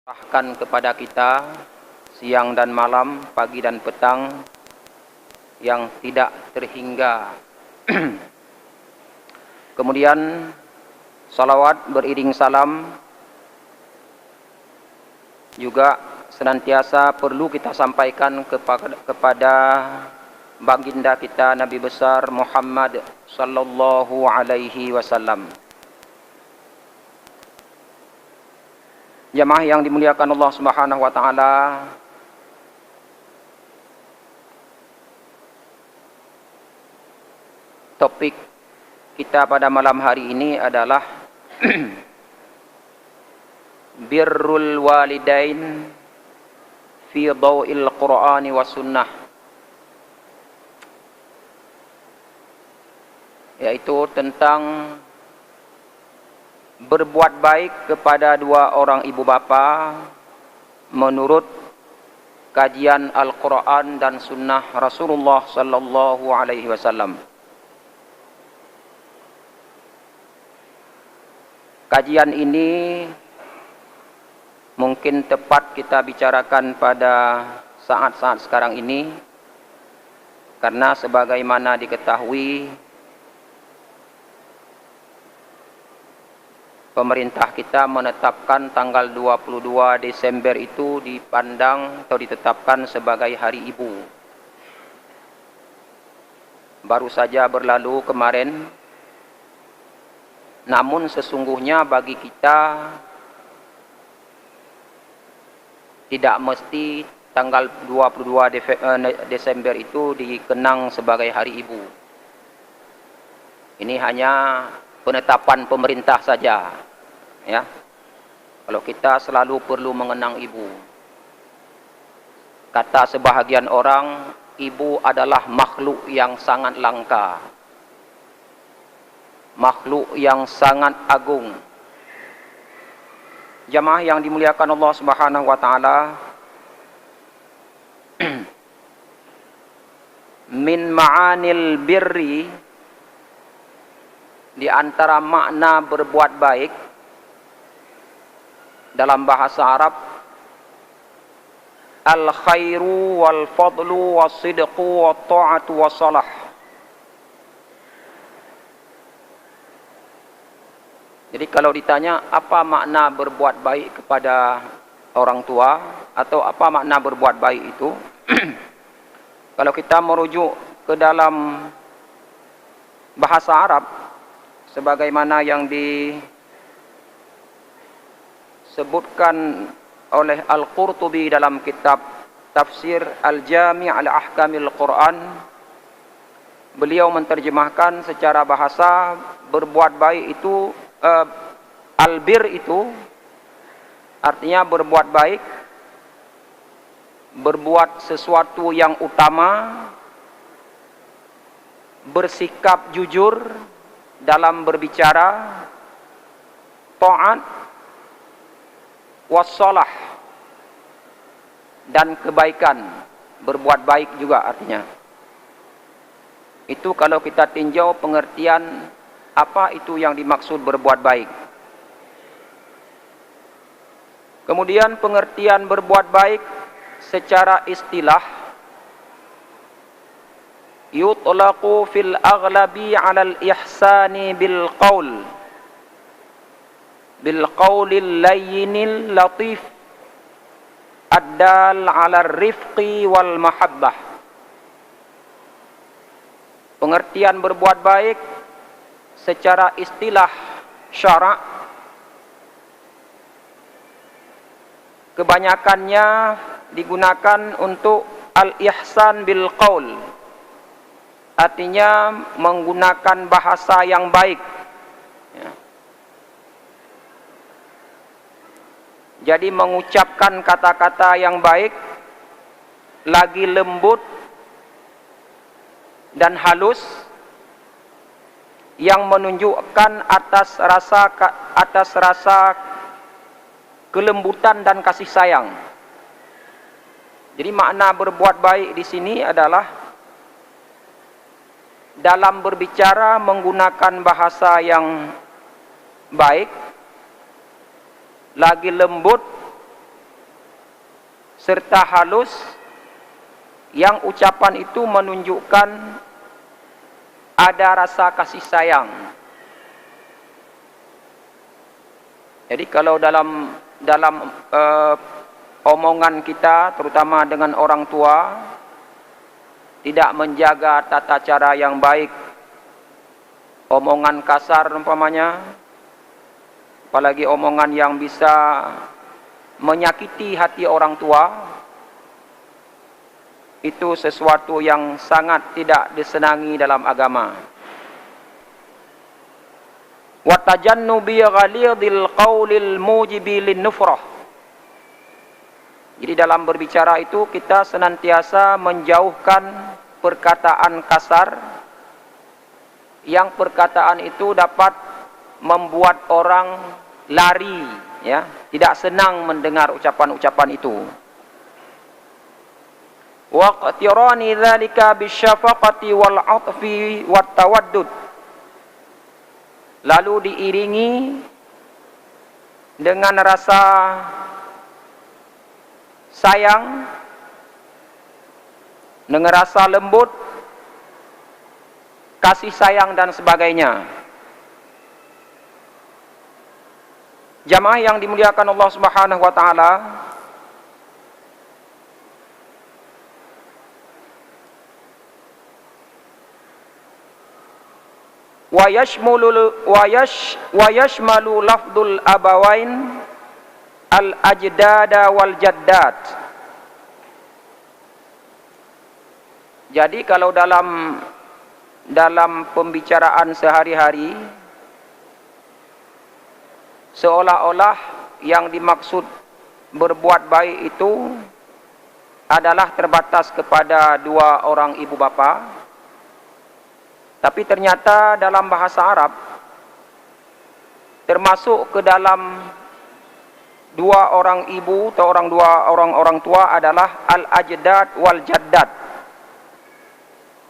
Bahkan kepada kita siang dan malam, pagi dan petang yang tidak terhingga. Kemudian salawat beriring salam juga senantiasa perlu kita sampaikan kepada baginda kita Nabi besar Muhammad sallallahu alaihi wasallam. Jamaah yang dimuliakan Allah Subhanahu wa taala, topik kita pada malam hari ini adalah birrul walidain fi dhaw'il Qur'ani was sunnah, yaitu tentang berbuat baik kepada dua orang ibu bapa menurut kajian Al-Quran dan Sunnah Rasulullah sallallahu alaihi wasallam. Kajian ini mungkin tepat kita bicarakan pada saat-saat sekarang ini, karena sebagaimana diketahui, pemerintah kita menetapkan tanggal 22 Desember itu dipandang atau ditetapkan sebagai Hari Ibu. Baru saja berlalu kemarin. Namun sesungguhnya bagi kita tidak mesti tanggal 22 Desember itu dikenang sebagai Hari Ibu. Ini hanya penetapan pemerintah saja, ya. Kalau kita selalu perlu mengenang ibu. Kata sebahagian orang, ibu adalah makhluk yang sangat langka, makhluk yang sangat agung. Jamaah yang dimuliakan Allah Subhanahu wa taala, min ma'anil birri, di antara makna berbuat baik dalam bahasa Arab, al-khairu wal fadlu was sidqu wat ta'atu was salah. Jadi kalau ditanya apa makna berbuat baik kepada orang tua atau apa makna berbuat baik itu, kalau kita merujuk ke dalam bahasa Arab, sebagaimana yang disebutkan oleh Al-Qurtubi dalam kitab Tafsir Al-Jami' Al-Ahkamil Quran, beliau menerjemahkan secara bahasa berbuat baik itu, albir itu artinya berbuat baik, berbuat sesuatu yang utama, bersikap jujur dalam berbicara, taat, wassalah, dan kebaikan. Berbuat baik juga artinya. Itu kalau kita tinjau pengertian apa itu yang dimaksud berbuat baik. Kemudian pengertian berbuat baik secara istilah, yutlaqu fil aghlabi 'alal ihsani bil qawlil layyinil latif addal 'alal rifqi wal mahabbah. Pengertian berbuat baik secara istilah syarak kebanyakannya digunakan untuk al-ihsan bil qaul, artinya menggunakan bahasa yang baik, ya. Jadi mengucapkan kata-kata yang baik, lagi lembut dan halus, yang menunjukkan atas rasa kelembutan dan kasih sayang. Jadi makna berbuat baik di sini adalah dalam berbicara menggunakan bahasa yang baik, lagi lembut serta halus, yang ucapan itu menunjukkan ada rasa kasih sayang. Jadi kalau dalam omongan kita, terutama dengan orang tua, tidak menjaga tata cara yang baik, omongan kasar umpamanya, apalagi omongan yang bisa menyakiti hati orang tua, itu sesuatu yang sangat tidak disenangi dalam agama. Wa tajannubi ghalidil qaulil mujibi linnufrah. Jadi dalam berbicara itu kita senantiasa menjauhkan perkataan kasar, yang perkataan itu dapat membuat orang lari, ya, tidak senang mendengar ucapan-ucapan itu. Wa qatirani dzalika bisyafaqati wal 'athfi wat tawaddud. Lalu diiringi dengan rasa sayang, dengan rasa lembut, kasih sayang dan sebagainya. Jamaah yang dimuliakan Allah Subhanahu wa taala, wa yashmalu lafdul abawain al ajdada wal jaddat. Jadi kalau dalam pembicaraan sehari-hari, seolah-olah yang dimaksud berbuat baik itu adalah terbatas kepada dua orang ibu bapa. Tapi ternyata dalam bahasa Arab, termasuk ke dalam dua orang ibu atau orang tua adalah al-ajdad wal jaddat.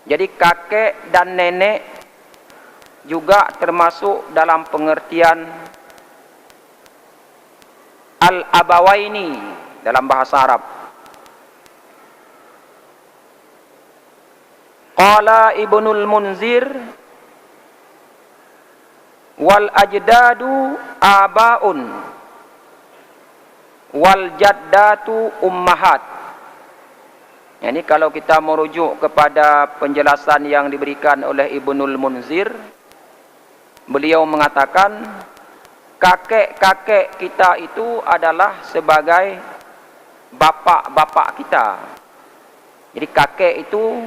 Jadi kakek dan nenek juga termasuk dalam pengertian al-abawaini dalam bahasa Arab. Qala Ibnul Munzir wal ajdadu abaun wal jaddatu ummahat. Ini kalau kita merujuk kepada penjelasan yang diberikan oleh Ibnul Munzir, beliau mengatakan kakek-kakek kita itu adalah sebagai bapak-bapak kita. Jadi kakek itu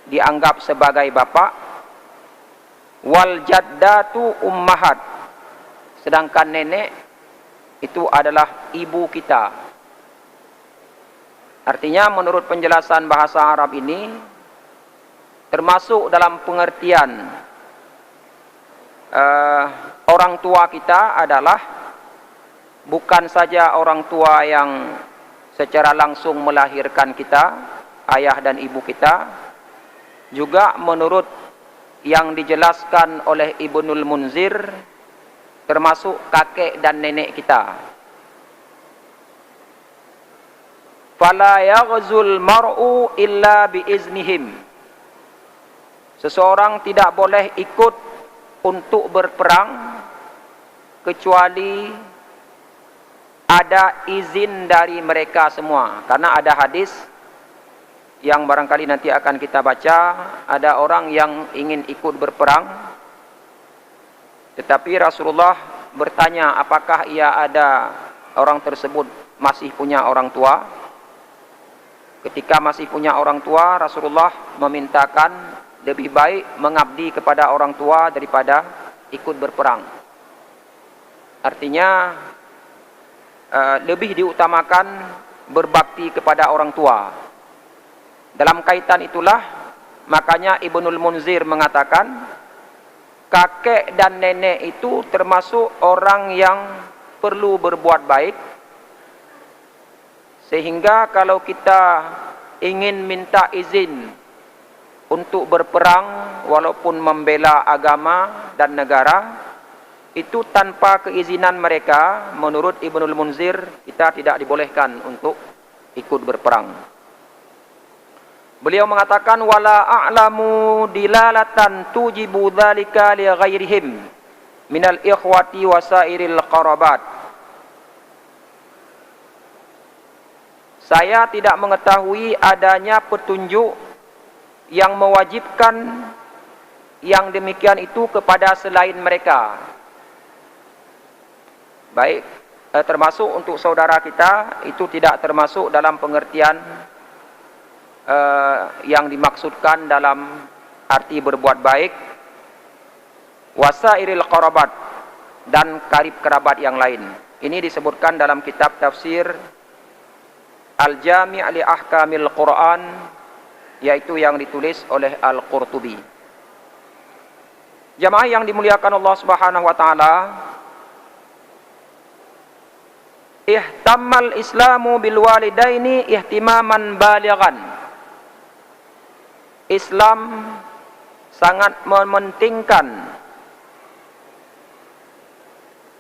dianggap sebagai bapak, wal jaddatu ummahat, sedangkan nenek itu adalah ibu kita. Artinya menurut penjelasan bahasa Arab ini, termasuk dalam pengertian orang tua kita adalah bukan saja orang tua yang secara langsung melahirkan kita, ayah dan ibu kita, juga menurut yang dijelaskan oleh Ibnul Munzir, termasuk kakek dan nenek kita. Fala yaghzul mar'u illa biiznihim. Seseorang tidak boleh ikut untuk berperang kecuali ada izin dari mereka semua. Karena ada hadis yang barangkali nanti akan kita baca, ada orang yang ingin ikut berperang, tetapi Rasulullah bertanya apakah orang tersebut masih punya orang tua. Ketika masih punya orang tua, Rasulullah memintakan lebih baik mengabdi kepada orang tua daripada ikut berperang. Artinya lebih diutamakan berbakti kepada orang tua. Dalam kaitan itulah, makanya Ibnul Munzir mengatakan, kakek dan nenek itu termasuk orang yang perlu berbuat baik, sehingga kalau kita ingin minta izin untuk berperang walaupun membela agama dan negara, itu tanpa keizinan mereka, menurut Ibnul Munzir, kita tidak dibolehkan untuk ikut berperang. Beliau mengatakan wala a'lamu dilalatan tujibu dzalika li ghairihim minal ikhwati wasairil qarabat. Saya tidak mengetahui adanya petunjuk yang mewajibkan yang demikian itu kepada selain mereka. Baik, termasuk untuk saudara kita, itu tidak termasuk dalam pengertian yang dimaksudkan dalam arti berbuat baik. Wasairil qarabat, dan karib kerabat yang lain. Ini disebutkan dalam kitab tafsir Al-Jami' li Ahkamil Quran, yaitu yang ditulis oleh Al-Qurtubi. Jamaah yang dimuliakan Allah Subhanahu wa taala, ihtammal Islamu bil walidaini ihtimaman balighan. Islam sangat mementingkan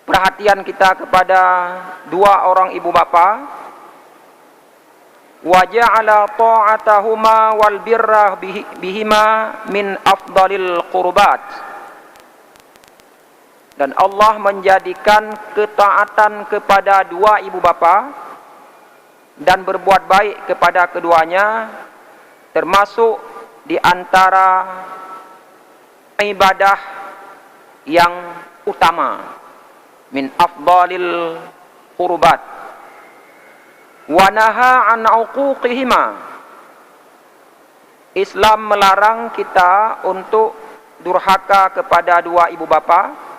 perhatian kita kepada dua orang ibu bapa, wa ja'ala ta'atahuma wal birra bihima min afdalil qurbat. Dan Allah menjadikan ketaatan kepada dua ibu bapa dan berbuat baik kepada keduanya termasuk di antara ibadah yang utama, min afdalil qurbat. Wa naha an uquqihima. Islam melarang kita untuk durhaka kepada dua ibu bapa.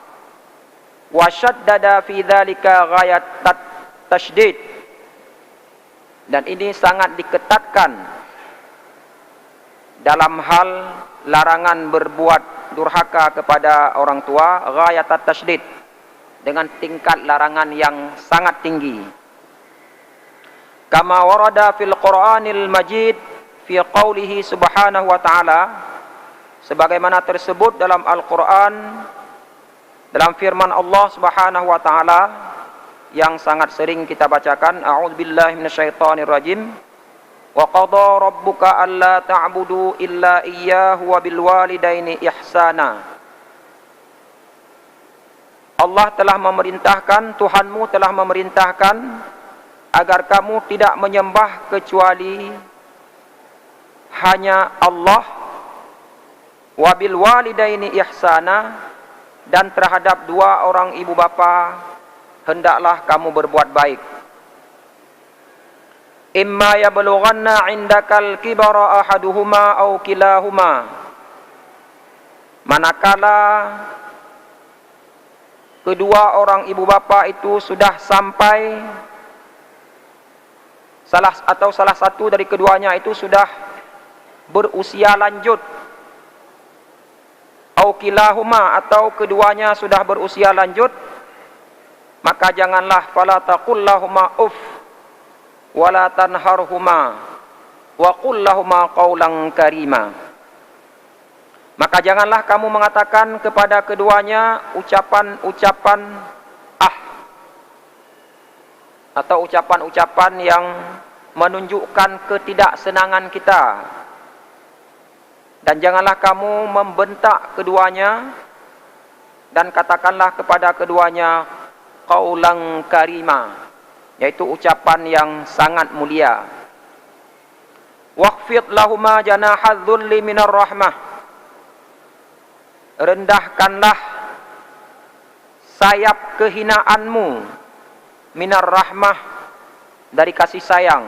Wa syaddada fi dzalika ghayat tasydid. Dan ini sangat diketatkan dalam hal larangan berbuat durhaka kepada orang tua, ghayat tasydid, dengan tingkat larangan yang sangat tinggi. Kama warada fil Qur'anil Majid fi qawlihi subhanahu wa ta'ala, sebagaimana tersebut dalam Al-Quran, dalam firman Allah Subhanahu wa taala yang sangat sering kita bacakan, a'udzubillahi minasyaitonir rajim. Wa qada rabbuka alla ta'budu illa iyyahu wa bil walidaini ihsana. Allah telah memerintahkan, Tuhanmu telah memerintahkan agar kamu tidak menyembah kecuali hanya Allah, wa bil walidaini ihsana, dan terhadap dua orang ibu bapa hendaklah kamu berbuat baik. Imma yablughanna 'indakal kibara ahaduhuma aw kilahuma. Manakala kedua orang ibu bapa itu sudah sampai salah satu dari keduanya itu sudah berusia lanjut, au kilahuma, atau keduanya sudah berusia lanjut, maka janganlah fala taqul lahuma uff wala tanharhuma wa qul lahuma qawlan karima. Maka janganlah kamu mengatakan kepada keduanya ucapan-ucapan atau ucapan-ucapan yang menunjukkan ketidaksenangan kita. Dan janganlah kamu membentak keduanya, dan katakanlah kepada keduanya qaulan karima, yaitu ucapan yang sangat mulia. Waqfid lahuma janahadz dzulli minar rahmah. Rendahkanlah sayap kehinaanmu minar rahmah, dari kasih sayang.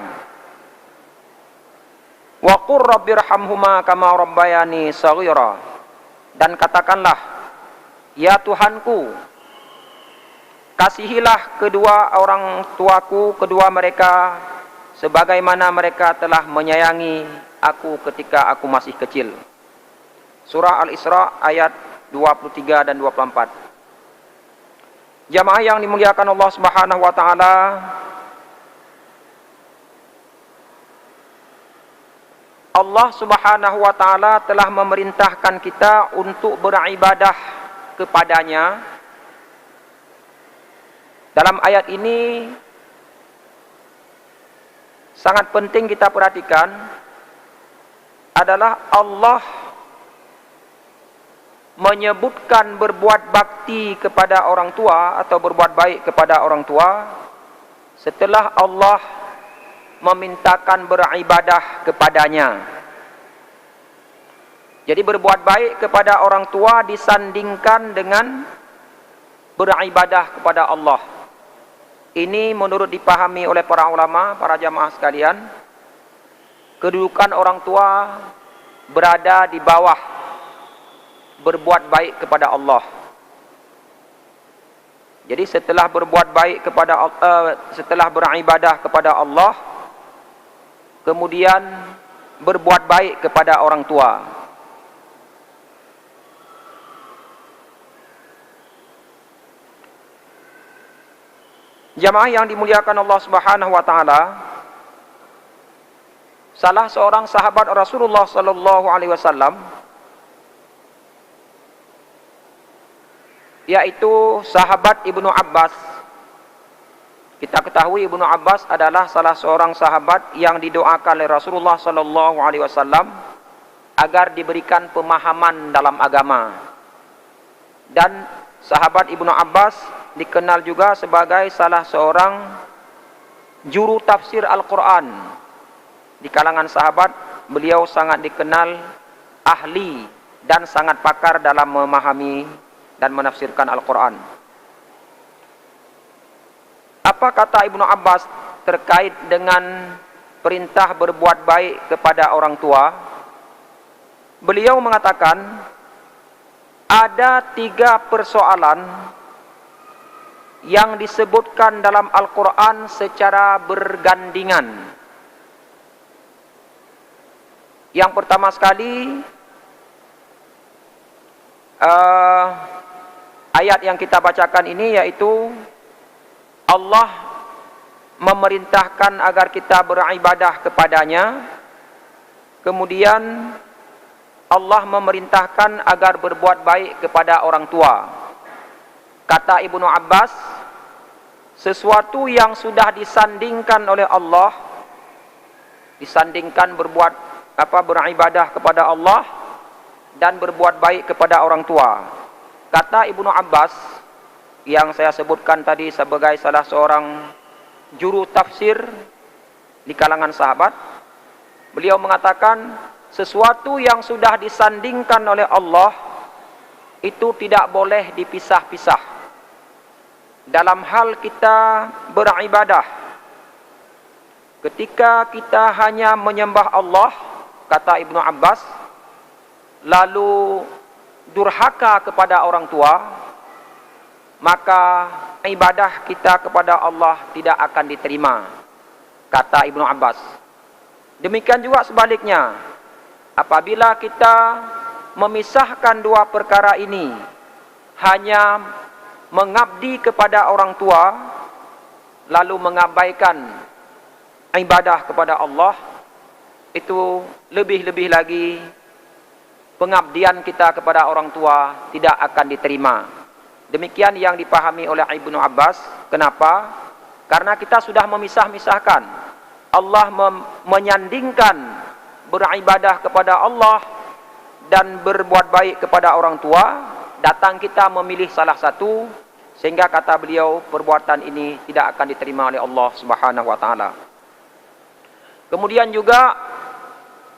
Wa qur rabbirhamhuma kama rabbayani shaghira. Dan katakanlah, ya Tuhanku, kasihilah kedua orang tuaku, kedua mereka, sebagaimana mereka telah menyayangi aku ketika aku masih kecil. Surah Al-Isra ayat 23 dan 24. Jamaah yang dimuliakan Allah Subhanahu wa taala, Allah Subhanahu wa taala telah memerintahkan kita untuk beribadah kepadanya. Dalam ayat ini sangat penting kita perhatikan adalah Allah menyebutkan berbuat bakti kepada orang tua atau berbuat baik kepada orang tua setelah Allah memintakan beribadah kepadanya. Jadi berbuat baik kepada orang tua disandingkan dengan beribadah kepada Allah. Ini menurut dipahami oleh para ulama, para jamaah sekalian, kedudukan orang tua berada di bawah berbuat baik kepada Allah. Jadi setelah berbuat baik kepada setelah beribadah kepada Allah, kemudian berbuat baik kepada orang tua. Jamaah yang dimuliakan Allah Subhanahu wa taala, salah seorang sahabat Rasulullah sallallahu alaihi wasallam, yaitu sahabat Ibnu Abbas. Kita ketahui Ibnu Abbas adalah salah seorang sahabat yang didoakan oleh Rasulullah sallallahu alaihi wasallam agar diberikan pemahaman dalam agama. Dan sahabat Ibnu Abbas dikenal juga sebagai salah seorang juru tafsir Al-Quran. Di kalangan sahabat, beliau sangat dikenal ahli dan sangat pakar dalam memahami dan menafsirkan Al-Quran. Apa kata Ibnu Abbas terkait dengan perintah berbuat baik kepada orang tua? Beliau mengatakan, ada 3 persoalan yang disebutkan dalam Al-Quran secara bergandingan. Yang pertama sekali, ayat yang kita bacakan ini, yaitu Allah memerintahkan agar kita beribadah kepadanya. Kemudian Allah memerintahkan agar berbuat baik kepada orang tua. Kata Ibnu Abbas, sesuatu yang sudah disandingkan oleh Allah, disandingkan beribadah kepada Allah dan berbuat baik kepada orang tua. Kata Ibnu Abbas, yang saya sebutkan tadi sebagai salah seorang juru tafsir di kalangan sahabat, beliau mengatakan sesuatu yang sudah disandingkan oleh Allah itu tidak boleh dipisah-pisah. Dalam hal kita beribadah, ketika kita hanya menyembah Allah, kata Ibnu Abbas, lalu durhaka kepada orang tua, maka ibadah kita kepada Allah tidak akan diterima, kata Ibnu Abbas. Demikian juga sebaliknya, apabila kita memisahkan 2 perkara ini, hanya mengabdi kepada orang tua lalu mengabaikan ibadah kepada Allah, itu lebih-lebih lagi pengabdian kita kepada orang tua tidak akan diterima. Demikian yang dipahami oleh Ibnu Abbas. Kenapa? Karena kita sudah memisah-misahkan. Allah menyandingkan beribadah kepada Allah dan berbuat baik kepada orang tua. Datang kita memilih salah satu, sehingga kata beliau perbuatan ini tidak akan diterima oleh Allah Subhanahu wa taala. Kemudian juga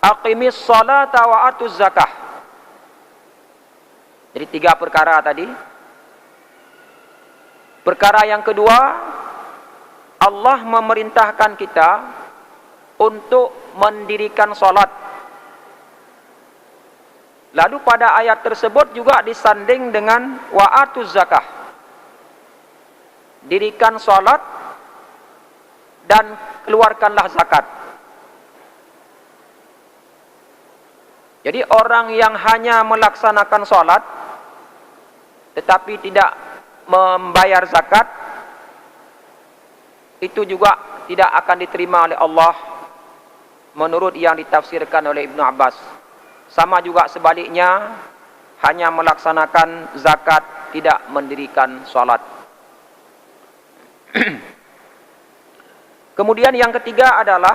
aqimis salata wa atuz zakah. Jadi 3 perkara tadi. Perkara yang kedua, Allah memerintahkan kita untuk mendirikan salat. Lalu pada ayat tersebut juga disanding dengan wa'atuz zakah. Dirikan salat dan keluarkanlah zakat. Jadi orang yang hanya melaksanakan salat tetapi tidak membayar zakat, itu juga tidak akan diterima oleh Allah menurut yang ditafsirkan oleh Ibnu Abbas. Sama juga sebaliknya, hanya melaksanakan zakat, tidak mendirikan salat. Kemudian yang ketiga adalah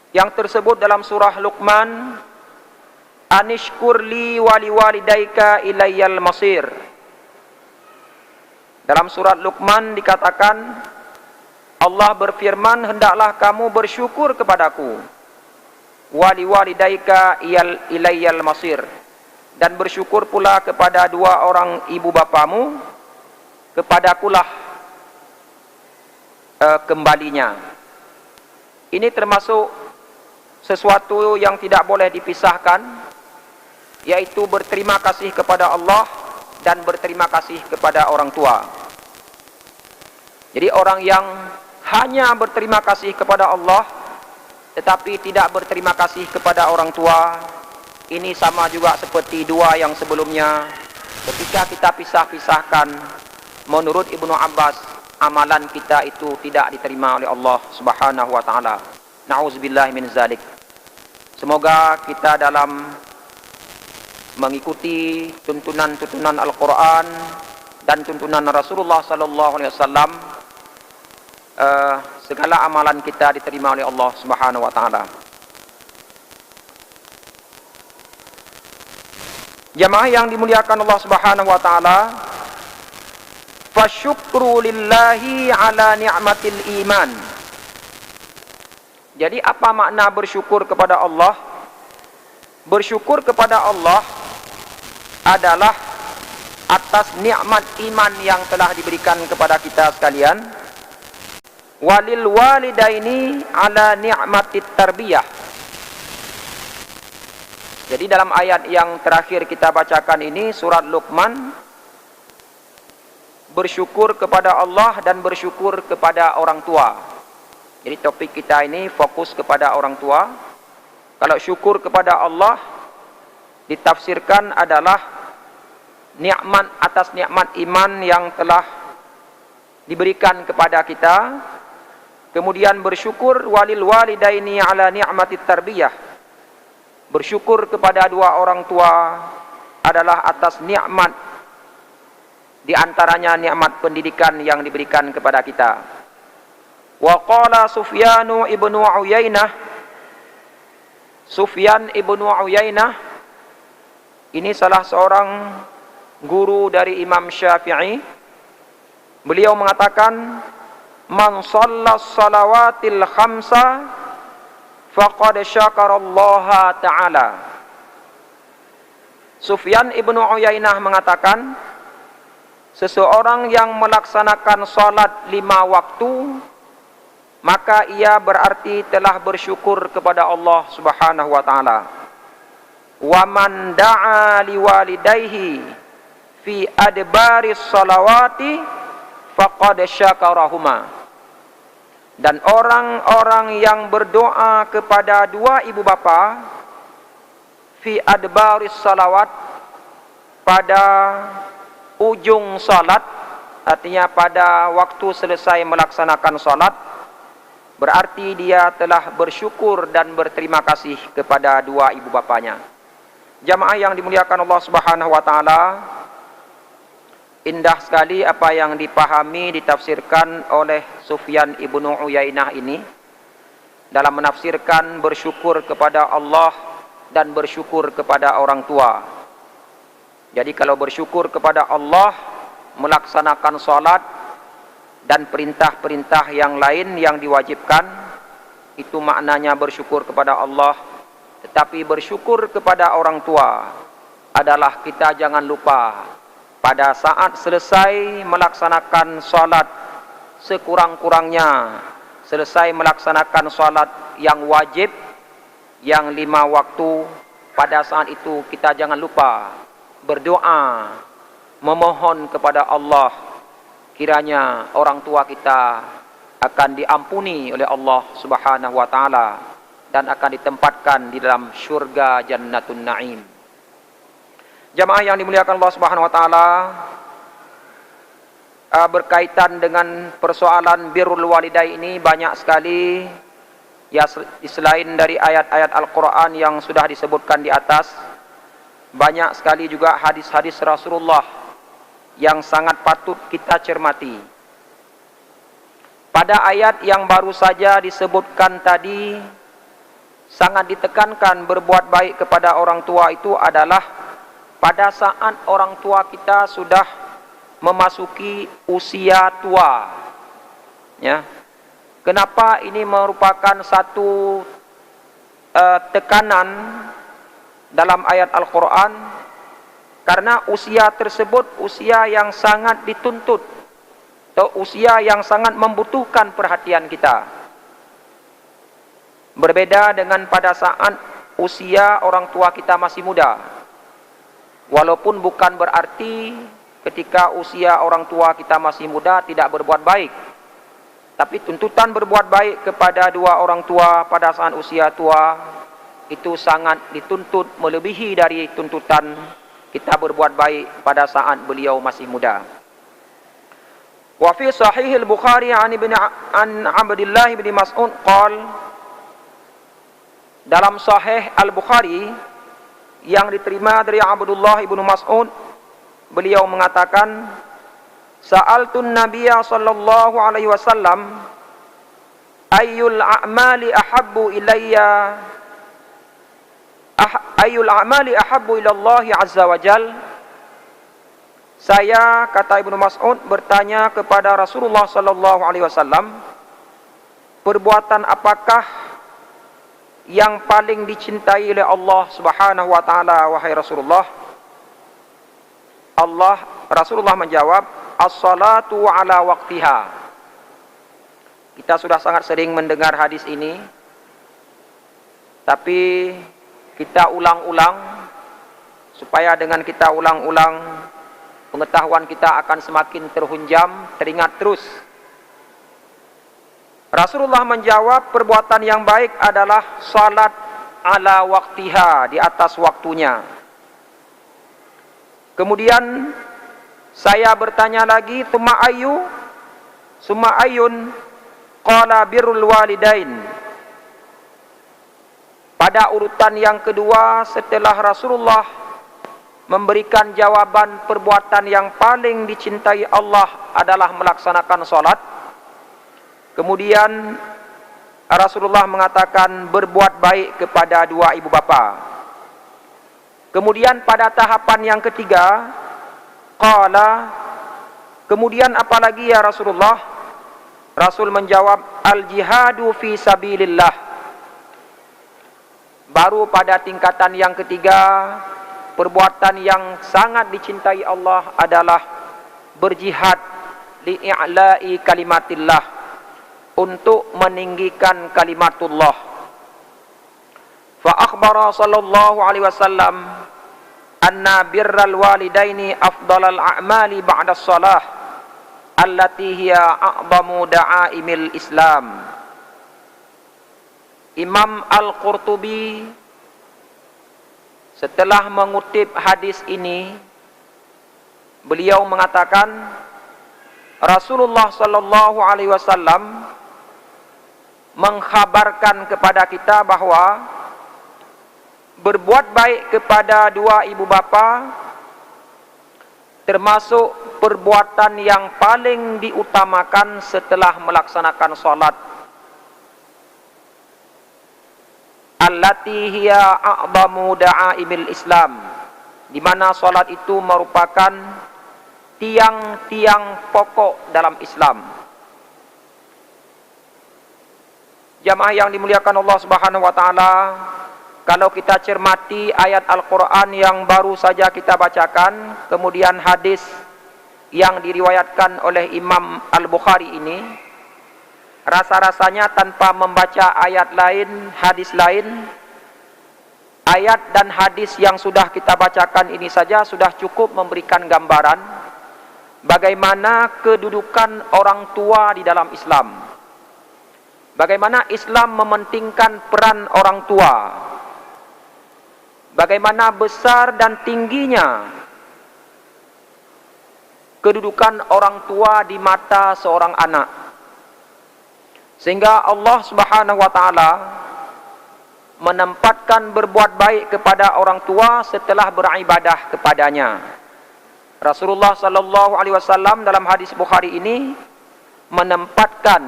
yang tersebut dalam surah Luqman, anishkur li wali walidaika ilayyal masir. Dalam surat Luqman dikatakan, Allah berfirman, hendaklah kamu bersyukur kepadaku, wali walidaika ilayyal masir, dan bersyukur pula kepada dua orang ibu bapamu, kepadakulah kembalinya. Ini termasuk sesuatu yang tidak boleh dipisahkan, yaitu berterima kasih kepada Allah dan berterima kasih kepada orang tua. Jadi orang yang hanya berterima kasih kepada Allah tetapi tidak berterima kasih kepada orang tua, ini sama juga seperti dua yang sebelumnya. Ketika kita pisah-pisahkan, menurut Ibnu Abbas, amalan kita itu tidak diterima oleh Allah Subhanahu wa taala. Nauzubillahi min zalik. Semoga kita dalam mengikuti tuntunan-tuntunan Al-Quran dan tuntunan Rasulullah sallallahu alaihi wasallam, segala amalan kita diterima oleh Allah Subhanahu wa taala. Jamaah yang dimuliakan Allah Subhanahu wa taala, fasyukru lillahi ala ni'matil iman. Jadi apa makna bersyukur kepada Allah? Bersyukur kepada Allah adalah atas nikmat iman yang telah diberikan kepada kita sekalian. Walil walidaini ala ni'matit tarbiyah. Jadi dalam ayat yang terakhir kita bacakan ini, surat Luqman, bersyukur kepada Allah dan bersyukur kepada orang tua. Jadi topik kita ini fokus kepada orang tua. Kalau syukur kepada Allah ditafsirkan adalah nikmat atas nikmat iman yang telah diberikan kepada kita. Kemudian bersyukur walil walidaini ala ni'matit tarbiyah. Bersyukur kepada dua orang tua adalah atas nikmat, di antaranya nikmat pendidikan yang diberikan kepada kita. Wa qala Sufyanu ibnu Uyainah, Sufyan ibnu Uyainah ini salah seorang guru dari Imam Syafi'i. Beliau mengatakan, man shallas salawatil khamsa faqad syakarallaha ta'ala. Sufyan ibnu Uyainah mengatakan, seseorang yang melaksanakan salat 5 waktu, maka ia berarti telah bersyukur kepada Allah Subhanahu wa taala. Wa man da'a liwalidayhi fi adbaris salawati faqad syakarahuma. Dan orang-orang yang berdoa kepada dua ibu bapa fi adbaris salawat, pada ujung salat, artinya pada waktu selesai melaksanakan salat, berarti dia telah bersyukur dan berterima kasih kepada dua ibu bapanya. Jamaah yang dimuliakan Allah Subhanahu wa taala, indah sekali apa yang dipahami, ditafsirkan oleh Sufyan ibnu Uyainah ini dalam menafsirkan bersyukur kepada Allah dan bersyukur kepada orang tua. Jadi kalau bersyukur kepada Allah, melaksanakan salat dan perintah-perintah yang lain yang diwajibkan, itu maknanya bersyukur kepada Allah. Tetapi bersyukur kepada orang tua adalah kita jangan lupa, pada saat selesai melaksanakan salat sekurang-kurangnya, selesai melaksanakan salat yang wajib, yang 5 waktu, pada saat itu kita jangan lupa berdoa, memohon kepada Allah, kiranya orang tua kita akan diampuni oleh Allah Subhanahu wa taala dan akan ditempatkan di dalam syurga Jannatun Naim. Jamaah yang dimuliakan Allah Subhanahu wa taala, berkaitan dengan persoalan birrul walidain ini banyak sekali ya, selain dari ayat-ayat Al-Qur'an yang sudah disebutkan di atas, banyak sekali juga hadis-hadis Rasulullah yang sangat patut kita cermati. pada ayat yang baru saja disebutkan tadi, sangat ditekankan berbuat baik kepada orang tua itu adalah pada saat orang tua kita sudah memasuki usia tua. Ya. Kenapa ini merupakan satu tekanan dalam ayat Al-Quran? Karena usia tersebut usia yang sangat dituntut, atau usia yang sangat membutuhkan perhatian kita. Berbeda dengan pada saat usia orang tua kita masih muda. Walaupun bukan berarti ketika usia orang tua kita masih muda tidak berbuat baik. Tapi tuntutan berbuat baik kepada dua orang tua pada saat usia tua itu sangat dituntut, melebihi dari tuntutan kita berbuat baik pada saat beliau masih muda. Wa fi sahih al-Bukhari an Abdullah bin Mas'ud qala, dalam sahih al-Bukhari yang diterima dari Abdullah bin Mas'ud, beliau mengatakan, sa'altun nabiyya sallallahu alaihi wasallam ayyul a'mali ahabbu ilayya ayyul a'mali ahabbu ila Allah azza wa jal. Saya, kata Ibnu Mas'ud, bertanya kepada Rasulullah sallallahu alaihi wasallam, perbuatan apakah yang paling dicintai oleh Allah Subhanahu wa taala wahai Rasulullah? Rasulullah menjawab, as-salatu ala waqtiha. Kita sudah sangat sering mendengar hadis ini, tapi kita ulang-ulang, supaya dengan kita ulang-ulang pengetahuan kita akan semakin terhunjam, teringat terus. Rasulullah menjawab, perbuatan yang baik adalah salat ala waqtiha, di atas waktunya. Kemudian saya bertanya lagi, summa ayyun? Qala birrul walidain. Pada urutan yang kedua setelah Rasulullah memberikan jawaban perbuatan yang paling dicintai Allah adalah melaksanakan salat, kemudian Rasulullah mengatakan berbuat baik kepada dua ibu bapa. Kemudian pada tahapan yang ketiga, qala, kemudian apalagi ya Rasulullah? Rasul menjawab, al-jihadu fi sabilillah. Baru pada tingkatan yang ketiga, perbuatan yang sangat dicintai Allah adalah berjihad li'i'la'i kalimatillah, untuk meninggikan kalimatullah. Fa akhbara sallallahu alaihi wasallam anna birral walidaini afdalal a'mali ba'da shalah allati hiya a'zamu da'aimil Islam. Imam Al-Qurtubi setelah mengutip hadis ini, beliau mengatakan Rasulullah sallallahu alaihi wasallam mengkhabarkan kepada kita bahwa berbuat baik kepada dua ibu bapa termasuk perbuatan yang paling diutamakan setelah melaksanakan salat, allati hiya a'zamu da'aimil Islam, di mana salat itu merupakan tiang-tiang pokok dalam Islam. Jamaah yang dimuliakan Allah Subhanahu wa taala, kalau kita cermati ayat Al-Quran yang baru saja kita bacakan, kemudian hadis yang diriwayatkan oleh Imam Al-Bukhari ini, rasa-rasanya tanpa membaca ayat lain, hadis lain, ayat dan hadis yang sudah kita bacakan ini saja sudah cukup memberikan gambaran bagaimana kedudukan orang tua di dalam Islam. Bagaimana Islam mementingkan peran orang tua. Bagaimana besar dan tingginya kedudukan orang tua di mata seorang anak. Sehingga Allah Subhanahu wa taala menempatkan berbuat baik kepada orang tua setelah beribadah kepadanya. Rasulullah sallallahu alaihi wasallam dalam hadis Bukhari ini menempatkan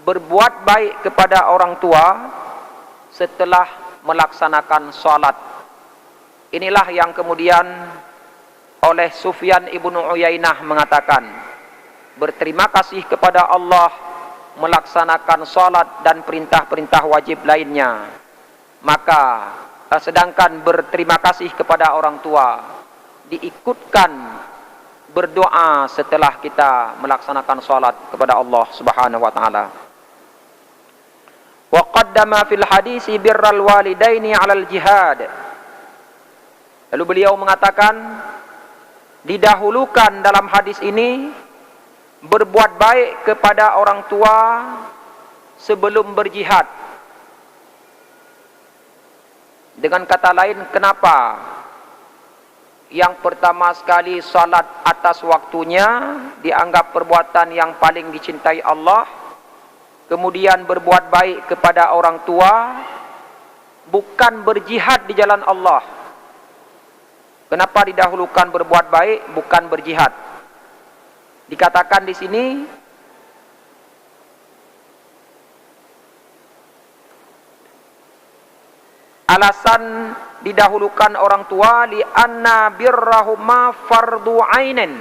berbuat baik kepada orang tua setelah melaksanakan salat. Inilah yang kemudian oleh Sufyan ibnu Uyainah mengatakan, berterima kasih kepada Allah melaksanakan salat dan perintah-perintah wajib lainnya. Maka sedangkan berterima kasih kepada orang tua diikutkan berdoa setelah kita melaksanakan salat kepada Allah Subhanahu wa taala. Wa qaddama fil hadisi birral walidaini 'alal jihad. Lalu beliau mengatakan, didahulukan dalam hadis ini berbuat baik kepada orang tua sebelum berjihad. Dengan kata lain, kenapa yang pertama sekali salat atas waktunya dianggap perbuatan yang paling dicintai Allah, kemudian berbuat baik kepada orang tua bukan berjihad di jalan Allah? Kenapa didahulukan berbuat baik bukan berjihad? Dikatakan di sini alasan didahulukan orang tua li anna birrahuma fardu ainin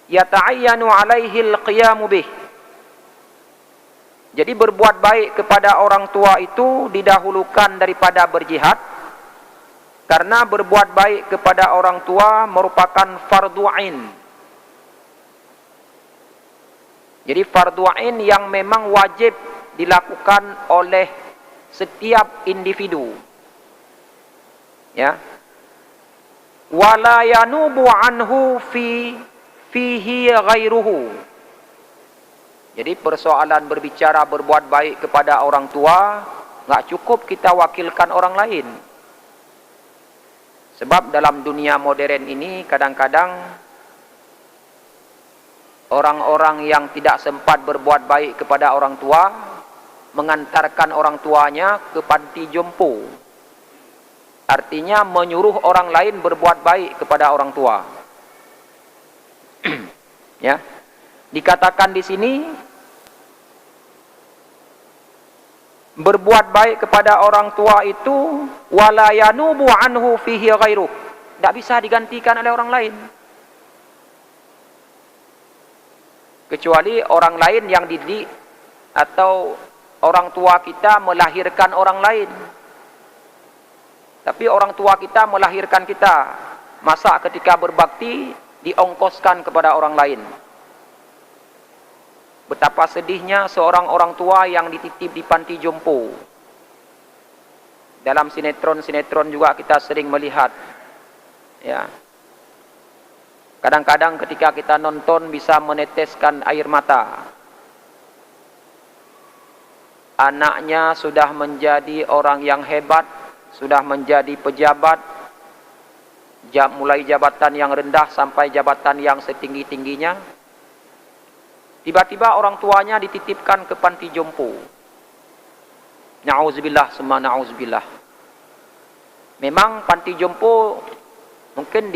yata'ayyanu alaihi alqiyamu bih. Jadi berbuat baik kepada orang tua itu didahulukan daripada berjihad, karena berbuat baik kepada orang tua merupakan fardu ain. Jadi fardu ain yang memang wajib dilakukan oleh setiap individu. Ya. Wala yanubu anhu fihi ghairuhu. Jadi persoalan berbicara berbuat baik kepada orang tua, enggak cukup kita wakilkan orang lain. Sebab dalam dunia modern ini kadang-kadang orang-orang yang tidak sempat berbuat baik kepada orang tua mengantarkan orang tuanya ke panti jompo. Artinya menyuruh orang lain berbuat baik kepada orang tua. Ya. Dikatakan di sini berbuat baik kepada orang tua itu wala yanubu anhu fihi ghairuh. Tak bisa digantikan oleh orang lain. Kecuali orang lain yang dididik atau orang tua kita melahirkan orang lain. Tapi orang tua kita melahirkan kita. Masa ketika berbakti diongkoskan kepada orang lain. Betapa sedihnya seorang orang tua yang dititip di panti jompo. Dalam sinetron-sinetron juga kita sering melihat. Ya. Kadang-kadang ketika kita nonton bisa meneteskan air mata. Anaknya sudah menjadi orang yang hebat, sudah menjadi pejabat, mulai jabatan yang rendah sampai jabatan yang setinggi-tingginya. Tiba-tiba orang tuanya dititipkan ke panti jompo. Na'udzubillah, summa na'udzubillah. Memang panti jompo mungkin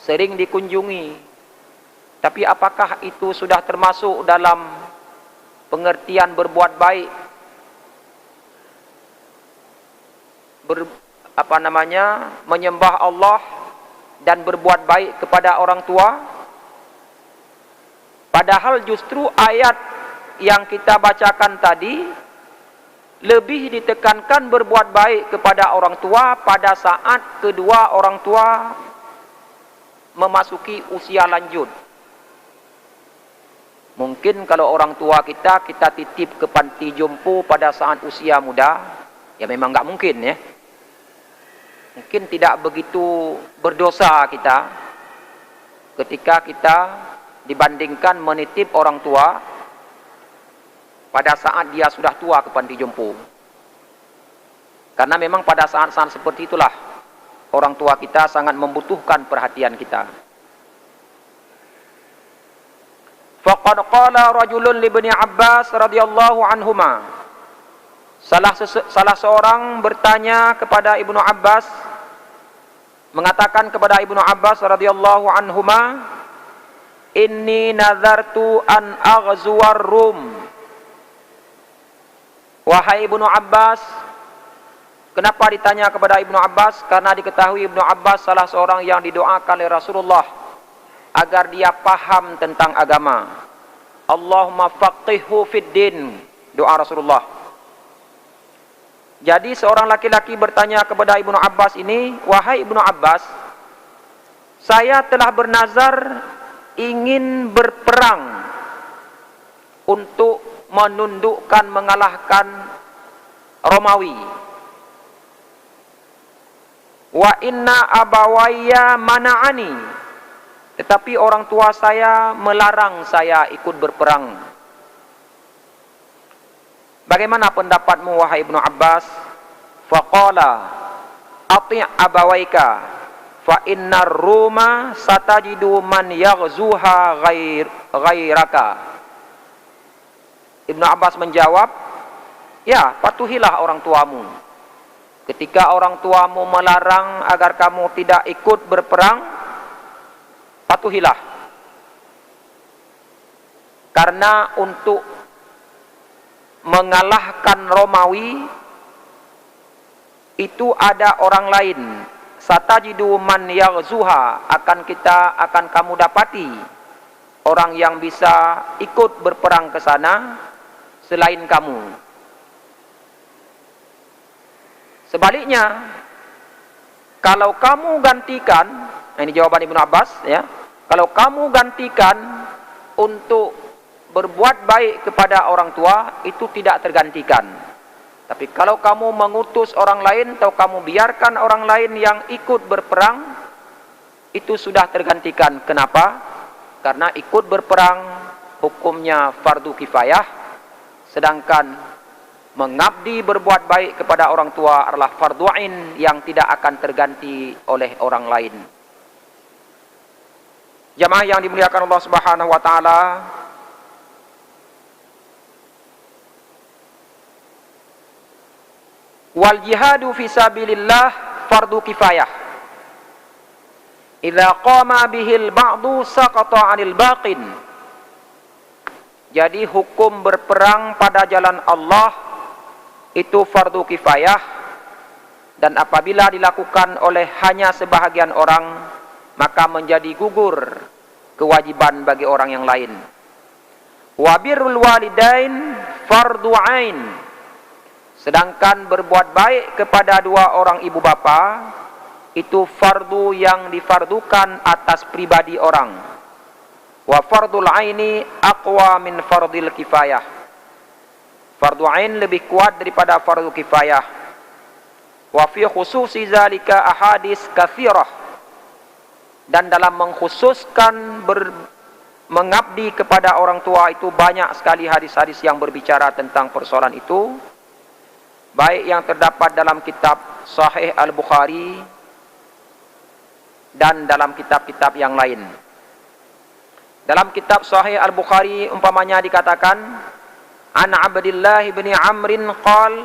sering dikunjungi. Tapi apakah itu sudah termasuk dalam pengertian berbuat baik? Menyembah Allah dan berbuat baik kepada orang tua? Padahal justru ayat yang kita bacakan tadi lebih ditekankan berbuat baik kepada orang tua pada saat kedua orang tua memasuki usia lanjut. Mungkin kalau orang tua kita titip ke panti jompo pada saat usia muda, ya memang enggak mungkin ya. Mungkin tidak begitu berdosa kita ketika kita dibandingkan menitip orang tua pada saat dia sudah tua ke panti jompo. Karena memang pada saat-saat seperti itulah orang tua kita sangat membutuhkan perhatian kita. Faqad qala rajulun li Ibni Abbas radhiyallahu anhuma. Salah seorang bertanya kepada Ibnu Abbas, mengatakan kepada Ibnu Abbas radhiyallahu anhuma, inni nazartu an aghzuwar Rum. Wahai Ibnu Abbas, kenapa ditanya kepada Ibnu Abbas? Karena diketahui Ibnu Abbas salah seorang yang didoakan oleh Rasulullah agar dia paham tentang agama. Allahumma faqihhu fid din, doa Rasulullah. Jadi seorang laki-laki bertanya kepada Ibnu Abbas ini, wahai Ibnu Abbas, saya telah bernazar ingin berperang untuk menundukkan, mengalahkan Romawi. Wa inna abawayya mana'ani, tetapi orang tua saya melarang saya ikut berperang. Bagaimana pendapatmu wahai Ibnu Abbas? Faqala ati' abawaika fa innar Ruma satajidu man yaghzuha ghairaka. Ibnu Abbas menjawab, ya, patuhilah orang tuamu. Ketika orang tuamu melarang agar kamu tidak ikut berperang, patuhilah. Karena untuk mengalahkan Romawi itu ada orang lain. Satajidu man yaghzuha, akan kamu dapati orang yang bisa ikut berperang ke sana selain kamu. Sebaliknya, kalau kamu gantikan, ini jawaban Ibnu Abbas ya, kalau kamu gantikan untuk berbuat baik kepada orang tua, itu tidak tergantikan. Tapi kalau kamu mengutus orang lain atau kamu biarkan orang lain yang ikut berperang, itu sudah tergantikan. Kenapa? Karena ikut berperang hukumnya fardu kifayah, sedangkan mengabdi berbuat baik kepada orang tua adalah fardu ain yang tidak akan terganti oleh orang lain. Jamaah yang dimuliakan Allah Subhanahu wa taala, wal jihadu fi sabilillah fardu kifayah. Idza qama bihil ba'du saqata 'anil baqin. Jadi hukum berperang pada jalan Allah itu fardu kifayah, dan apabila dilakukan oleh hanya sebahagian orang, maka menjadi gugur kewajiban bagi orang yang lain. Wa birrul walidain fardu ain. Sedangkan berbuat baik kepada dua orang ibu bapa itu fardu yang difardukan atas pribadi orang. Wa fardul aini aqwa min fardil kifayah. Fardu ain lebih kuat daripada fardu kifayah. Wa fi khususi zalika ahadits katsirah. Dan dalam mengkhususkan mengabdi kepada orang tua itu banyak sekali hadis-hadis yang berbicara tentang persoalan itu, baik yang terdapat dalam kitab Sahih Al-Bukhari dan dalam kitab-kitab yang lain. Dalam kitab Sahih Al-Bukhari umpamanya dikatakan, an Abdillah bin Amrin qal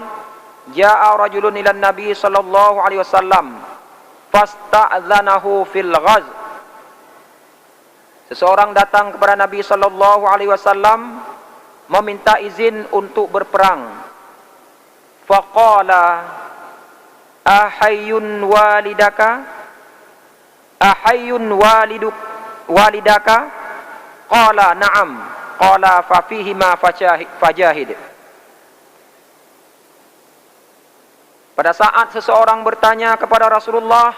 jaa rajulun ila Nabi sallallahu alaihi wasallam fasta'dzanahu fil ghaz. Seseorang datang kepada Nabi sallallahu alaihi wasallam meminta izin untuk berperang. Faqala ahayyun walidaka ahayyun walidaka? Qala na'am. Qala fa fihima fajahid. Pada saat seseorang bertanya kepada Rasulullah,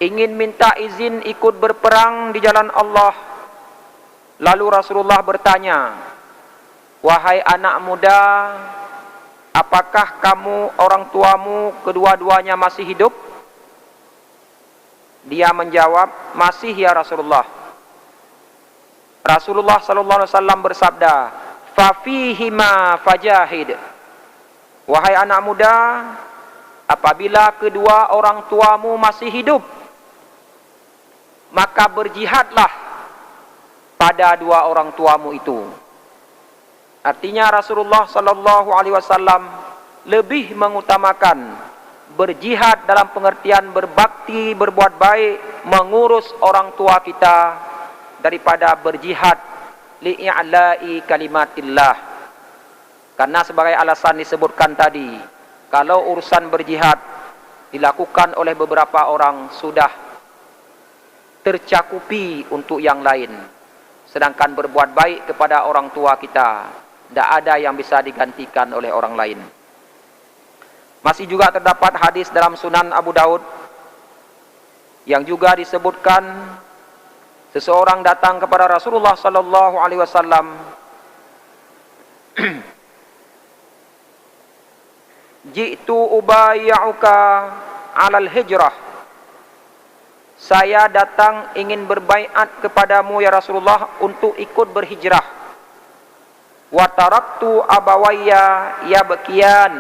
ingin minta izin ikut berperang di jalan Allah, lalu Rasulullah bertanya, wahai anak muda, apakah kamu, orang tuamu, kedua-duanya masih hidup? Dia menjawab, masih ya Rasulullah. Rasulullah sallallahu alaihi wasallam bersabda, fa fihima fajahid. Wahai anak muda, apabila kedua orang tuamu masih hidup, maka berjihadlah pada dua orang tuamu itu. Artinya Rasulullah sallallahu alaihi wasallam lebih mengutamakan berjihad dalam pengertian berbakti, berbuat baik, mengurus orang tua kita daripada berjihad li'i'la'i kalimatillah. Karena sebagai alasan disebutkan tadi, kalau urusan berjihad dilakukan oleh beberapa orang sudah tercakupi untuk yang lain. Sedangkan berbuat baik kepada orang tua kita, tidak ada yang bisa digantikan oleh orang lain. Masih juga terdapat hadis dalam Sunan Abu Daud yang juga disebutkan seseorang datang kepada Rasulullah sallallahu alaihi wasallam Ji'tu ubayyuka 'alal hijrah. Saya datang ingin berbaiat kepadamu ya Rasulullah untuk ikut berhijrah. Wa taraktu abawayya yabkiyan.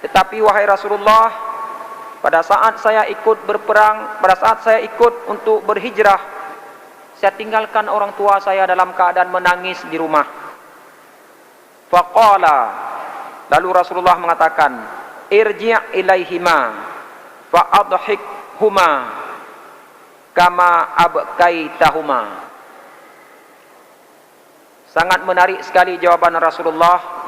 Tetapi wahai Rasulullah, pada saat saya ikut berperang, pada saat saya ikut untuk berhijrah, saya tinggalkan orang tua saya dalam keadaan menangis di rumah. Faqala, lalu Rasulullah mengatakan, irji' ilaihima fa'adhikhuma kama abkaitahuma. Sangat menarik sekali jawaban Rasulullah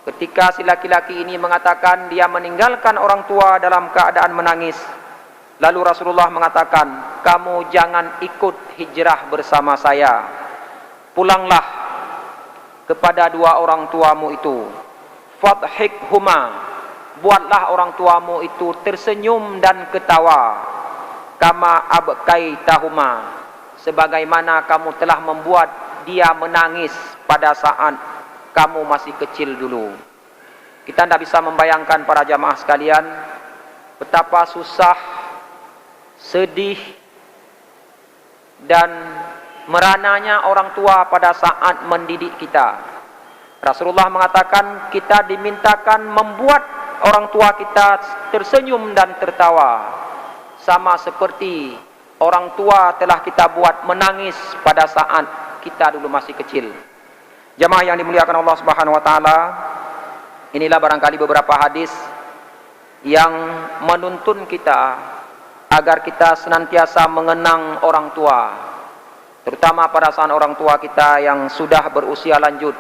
ketika si laki-laki ini mengatakan dia meninggalkan orang tua dalam keadaan menangis. Lalu Rasulullah mengatakan, kamu jangan ikut hijrah bersama saya. Pulanglah kepada dua orang tuamu itu. Fadhikhuma, buatlah orang tuamu itu tersenyum dan ketawa. Kama abkaitahuma, sebagaimana kamu telah membuat dia menangis pada saat kamu masih kecil dulu. Kita tidak bisa membayangkan para jamaah sekalian betapa susah, sedih dan merananya orang tua pada saat mendidik kita. Rasulullah mengatakan kita dimintakan membuat orang tua kita tersenyum dan tertawa, sama seperti orang tua telah kita buat menangis pada saat kita dulu masih kecil. Jamaah yang dimuliakan Allah Subhanahu wa taala, inilah barangkali beberapa hadis yang menuntun kita agar kita senantiasa mengenang orang tua, terutama pada saat orang tua kita yang sudah berusia lanjut,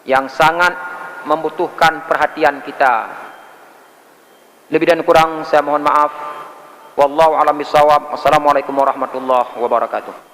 yang sangat membutuhkan perhatian kita. Lebih dan kurang saya mohon maaf. Wallahu a'lam bishawab. Wassalamualaikum warahmatullahi wabarakatuh.